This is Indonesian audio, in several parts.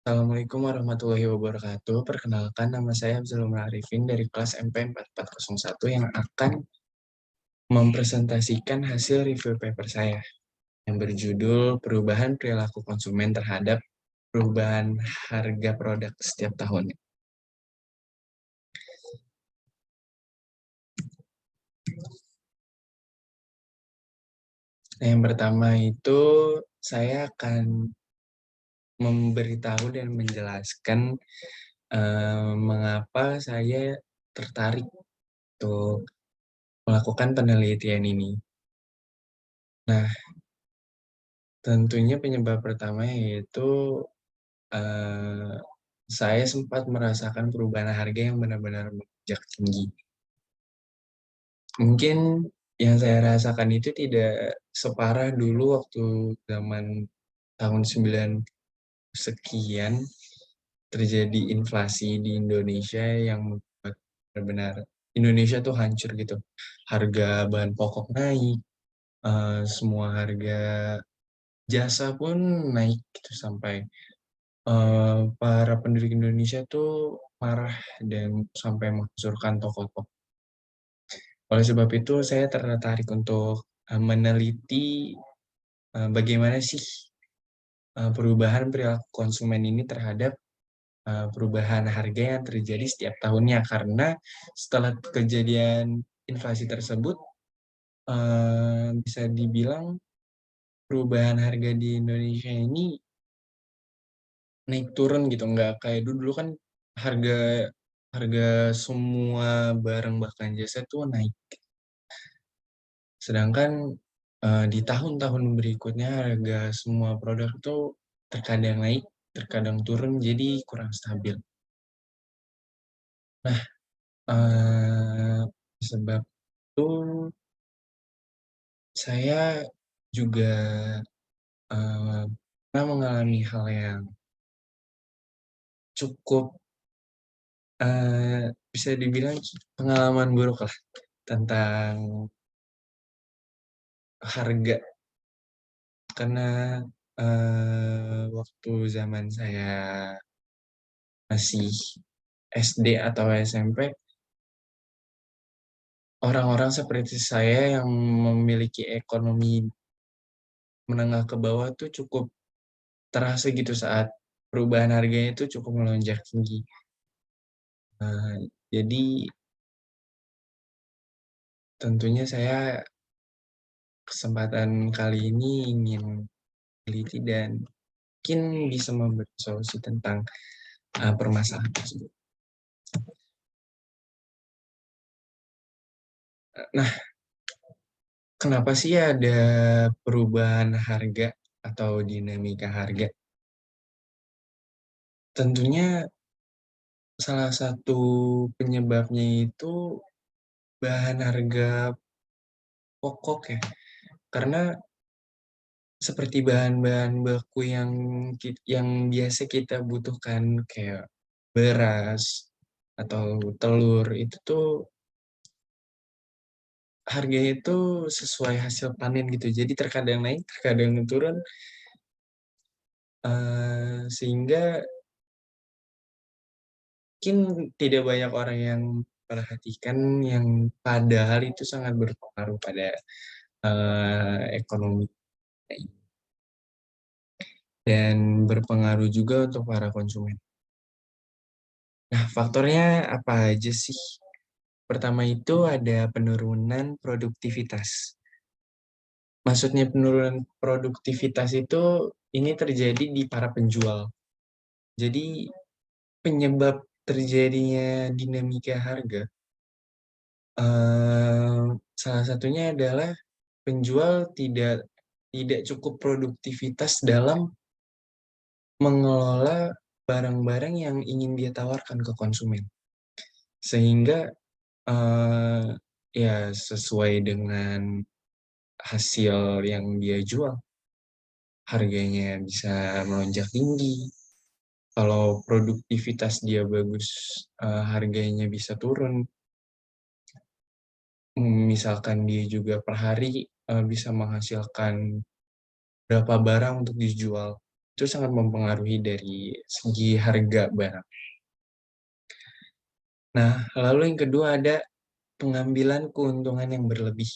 Assalamualaikum warahmatullahi wabarakatuh. Perkenalkan, nama saya Abzul Arifin dari kelas MP 4401 yang akan mempresentasikan hasil review paper saya yang berjudul Perubahan Perilaku Konsumen Terhadap Perubahan Harga Produk Setiap Tahunnya. Yang pertama itu saya akan memberitahu dan menjelaskan mengapa saya tertarik untuk melakukan penelitian ini. Nah, tentunya penyebab pertama yaitu eh, saya sempat merasakan perubahan harga yang benar-benar melonjak tinggi. Mungkin yang saya rasakan itu tidak separah dulu waktu zaman tahun 9 sekian terjadi inflasi di Indonesia yang membuat benar-benar Indonesia tuh hancur gitu. Harga bahan pokok naik, semua harga jasa pun naik gitu sampai para penduduk Indonesia tuh marah dan sampai menghancurkan toko-toko. Oleh sebab itu, saya tertarik untuk meneliti bagaimana sih perubahan perilaku konsumen ini terhadap perubahan harga yang terjadi setiap tahunnya. Karena setelah kejadian inflasi tersebut, bisa dibilang perubahan harga di Indonesia ini naik turun gitu, nggak kayak dulu. Dulu kan harga harga semua barang bahkan jasa tuh naik. Sedangkan di tahun-tahun berikutnya harga semua produk tuh terkadang naik, terkadang turun, jadi kurang stabil. Nah, eh, sebab itu saya juga eh, pernah mengalami hal yang cukup bisa dibilang pengalaman buruk lah tentang harga. Karena waktu zaman saya masih SD atau SMP, orang-orang seperti saya yang memiliki ekonomi menengah ke bawah tuh cukup terasa gitu saat perubahan harganya itu cukup melonjak tinggi. Jadi tentunya saya kesempatan kali ini ingin teliti dan mungkin bisa memberi solusi tentang permasalahan tersebut. Nah, kenapa sih ada perubahan harga atau dinamika harga? Tentunya salah satu penyebabnya itu bahan harga pokok ya. Karena seperti bahan-bahan baku yang biasa kita butuhkan kayak beras atau telur itu tuh harganya itu sesuai hasil panen gitu. Jadi terkadang naik, terkadang turun, sehingga mungkin tidak banyak orang yang perhatikan yang padahal itu sangat berpengaruh pada ekonomi dan berpengaruh juga untuk para konsumen. Nah, faktornya apa aja sih? Pertama itu ada penurunan produktivitas. Maksudnya penurunan produktivitas itu ini terjadi di para penjual. Jadi penyebab terjadinya dinamika harga, salah satunya adalah penjual tidak cukup produktivitas dalam mengelola barang-barang yang ingin dia tawarkan ke konsumen. Sehingga eh, ya sesuai dengan hasil yang dia jual, harganya bisa melonjak tinggi. Kalau produktivitas dia bagus, harganya bisa turun. Misalkan dia juga per hari bisa menghasilkan berapa barang untuk dijual. itu sangat mempengaruhi dari segi harga barang. Nah, lalu yang kedua ada pengambilan keuntungan yang berlebih.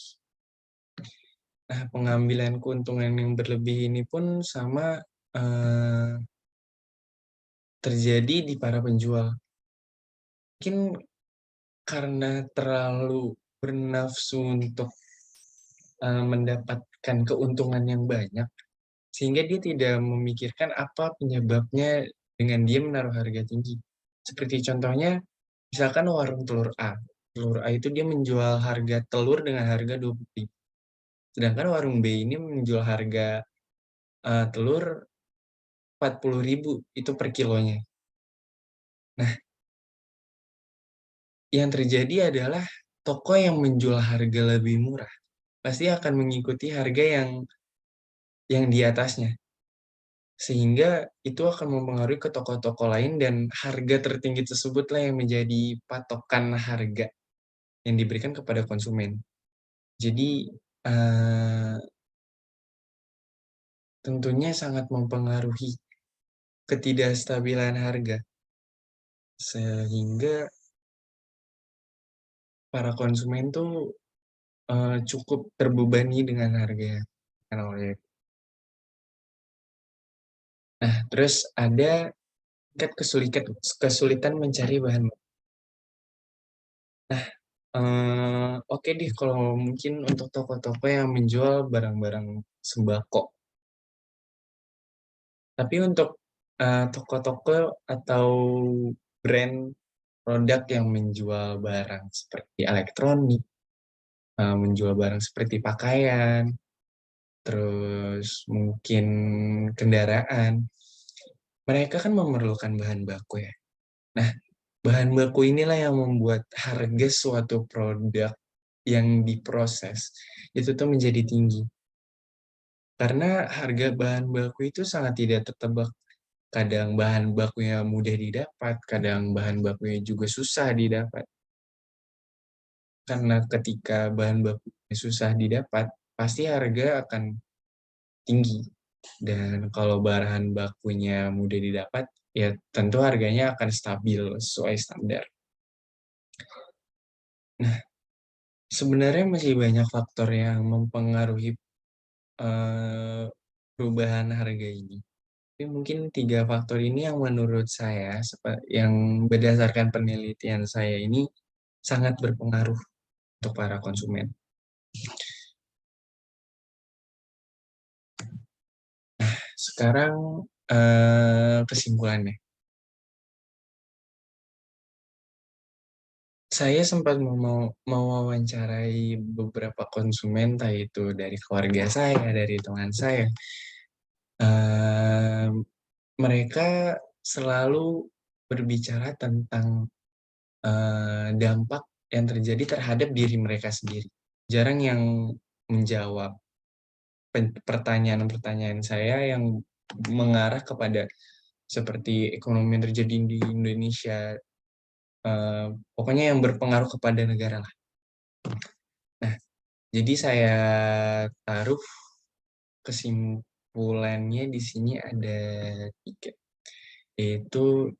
Nah, pengambilan keuntungan yang berlebih ini pun sama eh, terjadi di para penjual. Mungkin karena terlalu bernafsu untuk mendapatkan keuntungan yang banyak, sehingga dia tidak memikirkan apa penyebabnya dengan dia menaruh harga tinggi. Seperti contohnya, misalkan warung telur A. Telur A itu dia menjual harga telur dengan harga 20.000. Sedangkan warung B ini menjual harga telur 40.000 itu per kilonya. Nah, yang terjadi adalah toko yang menjual harga lebih murah pasti akan mengikuti harga yang di atasnya. Sehingga itu akan mempengaruhi ke toko-toko lain dan harga tertinggi tersebutlah yang menjadi patokan harga yang diberikan kepada konsumen. Jadi eh, tentunya sangat mempengaruhi ketidakstabilan harga sehingga para konsumen tuh cukup terbebani dengan harga. Nah, terus ada tingkat kesulitan mencari bahan baku. Nah, oke deh kalau mungkin untuk toko-toko yang menjual barang-barang sembako. Tapi untuk toko-toko atau brand produk yang menjual barang seperti elektronik, menjual barang seperti pakaian, terus mungkin kendaraan, mereka kan memerlukan bahan baku ya. Nah, bahan baku inilah yang membuat harga suatu produk yang diproses itu tuh menjadi tinggi. Karena harga bahan baku itu sangat tidak tertebak. Kadang bahan bakunya mudah didapat, kadang bahan bakunya juga susah didapat. Karena ketika bahan bakunya susah didapat, pasti harga akan tinggi. Dan kalau bahan bakunya mudah didapat, ya tentu harganya akan stabil sesuai standar. Nah, sebenarnya masih banyak faktor yang mempengaruhi eh, perubahan harga ini. Tapi mungkin tiga faktor ini yang menurut saya, yang berdasarkan penelitian saya ini sangat berpengaruh untuk para konsumen. Sekarang kesimpulannya, saya sempat mewawancarai beberapa konsumen, entah itu dari keluarga saya, dari teman saya. Eh, Mereka selalu berbicara tentang dampak yang terjadi terhadap diri mereka sendiri. Jarang yang menjawab pertanyaan-pertanyaan saya yang mengarah kepada seperti ekonomi yang terjadi di Indonesia, eh, pokoknya yang berpengaruh kepada negara lah. Nah, jadi saya taruh kesimpulannya di sini ada tiga, yaitu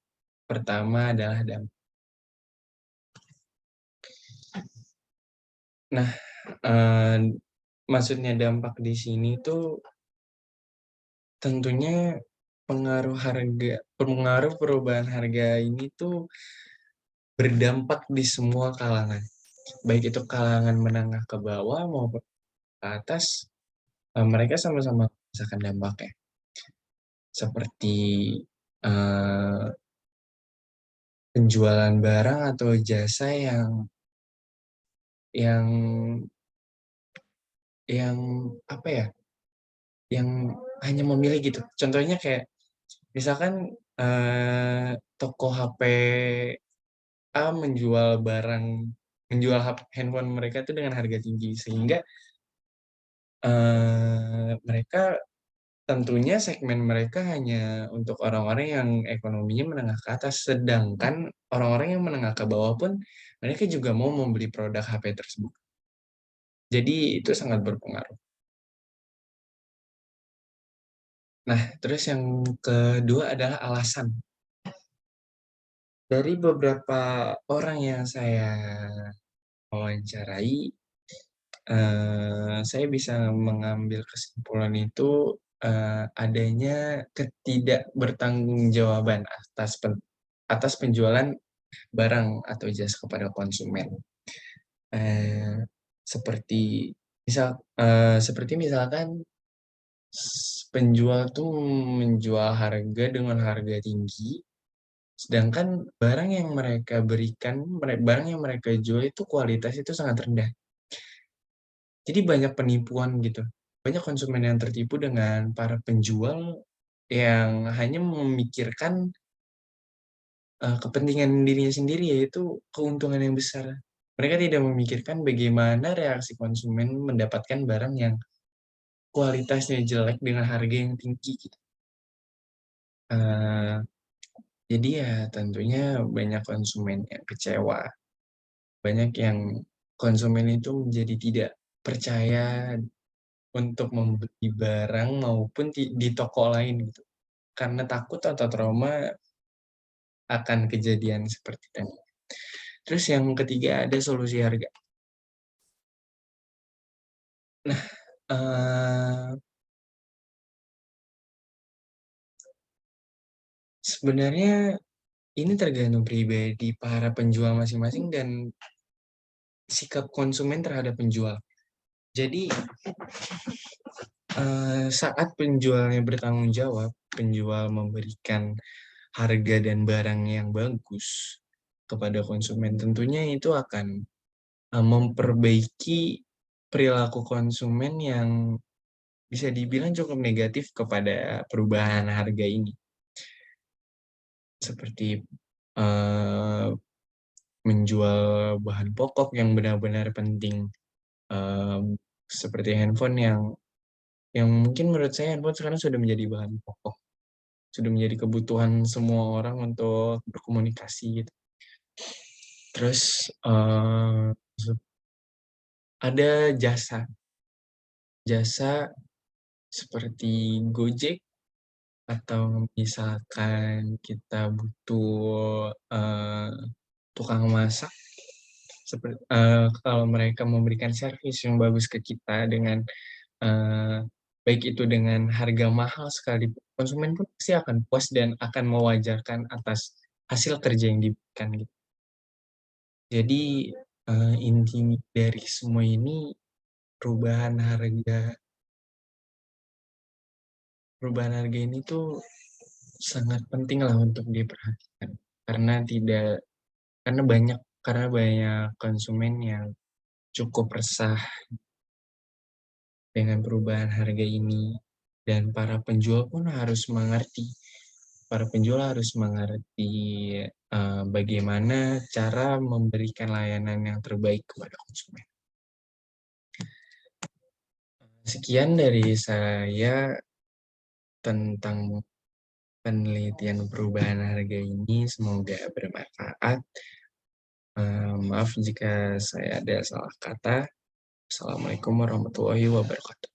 pertama adalah dampak. Nah, eh, maksudnya dampak di sini tuh tentunya pengaruh perubahan harga ini tuh berdampak di semua kalangan. Baik itu kalangan menengah ke bawah maupun ke atas, mereka sama-sama merasakan dampaknya. Seperti eh, penjualan barang atau jasa yang yang apa ya? Yang hanya memilih gitu. Contohnya kayak misalkan toko HP A menjual handphone mereka itu dengan harga tinggi sehingga mereka tentunya segmen mereka hanya untuk orang-orang yang ekonominya menengah ke atas, sedangkan orang-orang yang menengah ke bawah pun mereka juga mau membeli produk HP tersebut. Jadi itu sangat berpengaruh. Nah, terus yang kedua adalah alasan. Dari beberapa orang yang saya wawancarai, saya bisa mengambil kesimpulan itu, adanya ketidakbertanggungjawaban atas penjualan barang atau jasa kepada konsumen. Eee, seperti seperti misalkan penjual tuh menjual harga dengan harga tinggi, sedangkan barang yang mereka jual itu kualitas itu sangat rendah. Jadi banyak penipuan gitu. Banyak konsumen yang tertipu dengan para penjual yang hanya memikirkan, kepentingan dirinya sendiri, yaitu keuntungan yang besar. Mereka tidak memikirkan bagaimana reaksi konsumen mendapatkan barang yang kualitasnya jelek dengan harga yang tinggi gitu. Eee, jadi ya tentunya banyak konsumen yang kecewa, banyak yang konsumen itu menjadi tidak percaya untuk membeli barang maupun di toko lain gitu, karena takut atau trauma akan kejadian seperti tadi. Terus yang ketiga ada solusi harga. Nah, sebenarnya ini tergantung pribadi para penjual masing-masing dan sikap konsumen terhadap penjual. Jadi, saat penjualnya bertanggung jawab, penjual memberikan harga dan barang yang bagus kepada konsumen, tentunya itu akan, memperbaiki perilaku konsumen yang bisa dibilang cukup negatif kepada perubahan harga ini. Seperti, eee, menjual bahan pokok yang benar-benar penting, seperti handphone yang mungkin menurut saya handphone sekarang sudah menjadi bahan pokok, sudah menjadi kebutuhan semua orang untuk berkomunikasi gitu. Terus, ada jasa seperti Gojek atau misalkan kita butuh, tukang masak, kalau mereka memberikan servis yang bagus ke kita dengan, baik itu dengan harga mahal sekalipun, konsumen pun pasti akan puas dan akan mewajarkan atas hasil kerja yang diberikan gitu. Jadi, inti dari semua ini perubahan harga perubahan harga ini tuh sangat penting lah untuk diperhatikan, karena tidak karena banyak konsumen yang cukup resah dengan perubahan harga ini, dan para penjual harus mengerti, bagaimana cara memberikan layanan yang terbaik kepada konsumen. Sekian dari saya tentang penelitian perubahan harga ini, semoga bermanfaat. Maaf jika saya ada salah kata. Assalamualaikum warahmatullahi wabarakatuh.